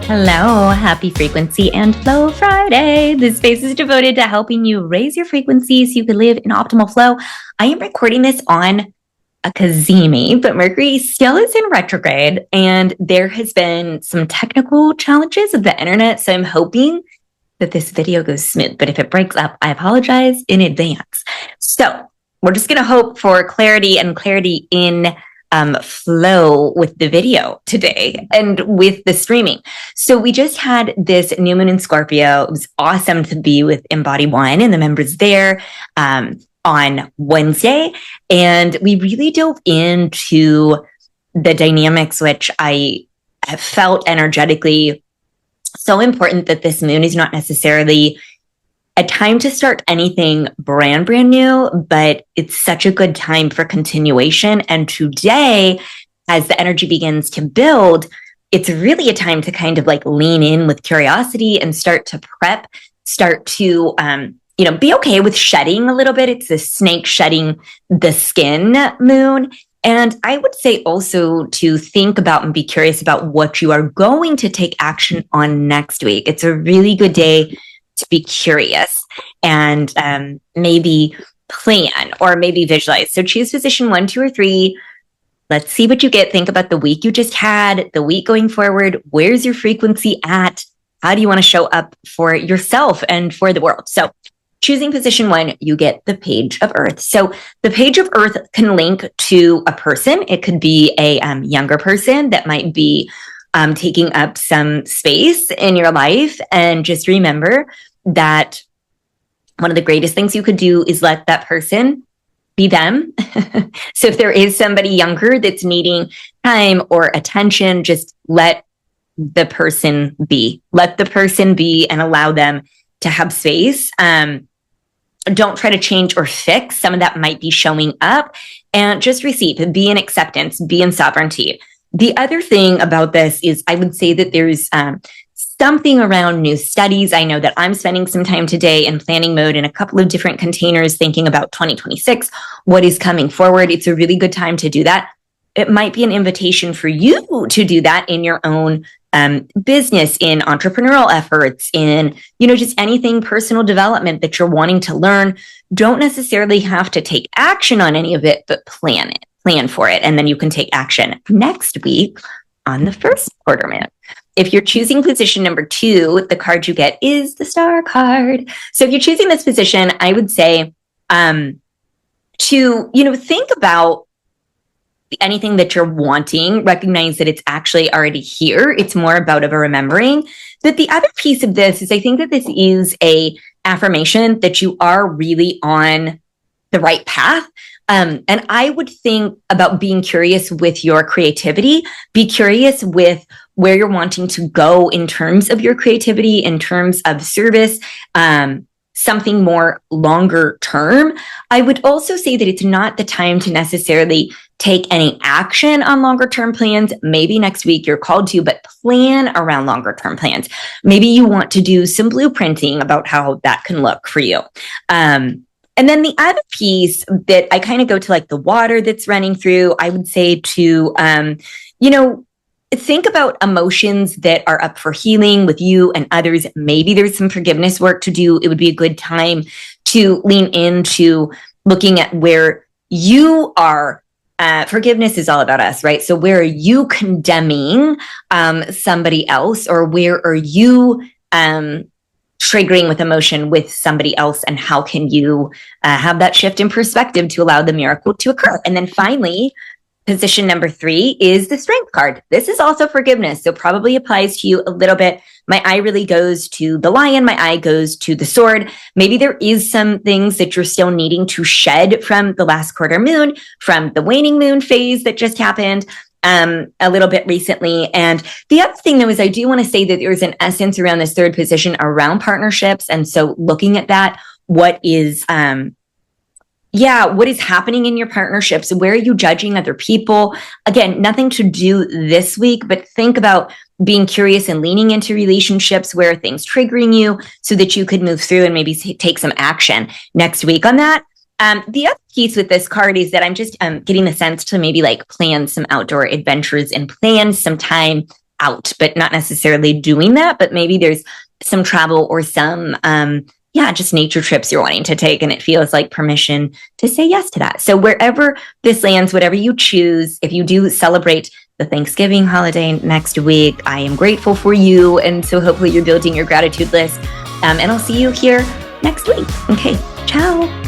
Hello, happy Frequency and Flow Friday. This space is devoted to helping you raise your frequency so you can live in optimal flow. I am recording this on a Cazimi, but Mercury still is in retrograde and there has been some technical challenges of the internet. So I'm hoping that this video goes smooth, but if it breaks up, I apologize in advance. So we're just going to hope for clarity and clarity in flow with the video today and with the streaming. So we just had this new moon in Scorpio. It was awesome to be with EMBODY 1 and the members there on Wednesday. And we really dove into the dynamics, which I have felt energetically so important, that this moon is not necessarily a time to start anything brand new, but it's such a good time for continuation. And today, as the energy begins to build, it's really a time to kind of like lean in with curiosity and start to prep, start to, be okay with shedding a little bit. It's the snake shedding the skin moon. And I would say also to think about and be curious about what you are going to take action on next week. It's a really good day to be curious and maybe plan or maybe visualize. So choose position 1, 2, or 3. Let's see what you get. Think about the week you just had, the week going forward. Where's your frequency at? How do you want to show up for yourself and for the world? So choosing position 1, you get the Page of Earth. So the Page of Earth can link to a person. It could be a younger person that might be taking up some space in your life. And just remember that one of the greatest things you could do is let that person be them. So if there is somebody younger that's needing time or attention, just let the person be. Let the person be and allow them to have space. Don't try to change or fix. Some of that might be showing up, and just receive, be in acceptance, be in sovereignty. The other thing about this is I would say that there's something around new studies. I know that I'm spending some time today in planning mode in a couple of different containers, thinking about 2026, what is coming forward. It's a really good time to do that. It might be an invitation for you to do that in your own business, in entrepreneurial efforts, in, just anything personal development that you're wanting to learn. Don't necessarily have to take action on any of it, but plan for it. And then you can take action next week on the first quarter moon. If you're choosing position number 2, the card you get is the Star card. So if you're choosing this position, I would say to, think about anything that you're wanting, recognize that it's actually already here. It's more about of a remembering. But the other piece of this is I think that this is a affirmation that you are really on the right path. And I would think about being curious with your creativity. Be curious with where you're wanting to go in terms of your creativity, in terms of service, something more longer term. I would also say that it's not the time to necessarily take any action on longer term plans. Maybe next week you're called to, but plan around longer term plans. Maybe you want to do some blueprinting about how that can look for you. And then the other piece that I kind of go to, like the water that's running through, I would say to, think about emotions that are up for healing with you and others. Maybe there's some forgiveness work to do. It would be a good time to lean into looking at where you are. Forgiveness is all about us, right? So where are you condemning somebody else, or where are you triggering with emotion with somebody else, and how can you have that shift in perspective to allow the miracle to occur? And then finally, position number 3 is the Strength card. This is also forgiveness, so probably applies to you a little bit. My eye really goes to the lion. My eye goes to the sword. Maybe there is some things that you're still needing to shed from the last quarter moon, from the waning moon phase that just happened a little bit recently. And the other thing, though, is I do want to say that there's an essence around this third position around partnerships. And so looking at that, what is happening in your partnerships? Where are you judging other people? Again, nothing to do this week, but think about being curious and leaning into relationships where things triggering you so that you could move through and maybe take some action next week on that. The other piece with this card is that I'm just getting the sense to maybe like plan some outdoor adventures and plan some time out, but not necessarily doing that. But maybe there's some travel or some, just nature trips you're wanting to take. And it feels like permission to say yes to that. So wherever this lands, whatever you choose, if you do celebrate the Thanksgiving holiday next week, I am grateful for you. And so hopefully you're building your gratitude list. And I'll see you here next week. Okay, ciao.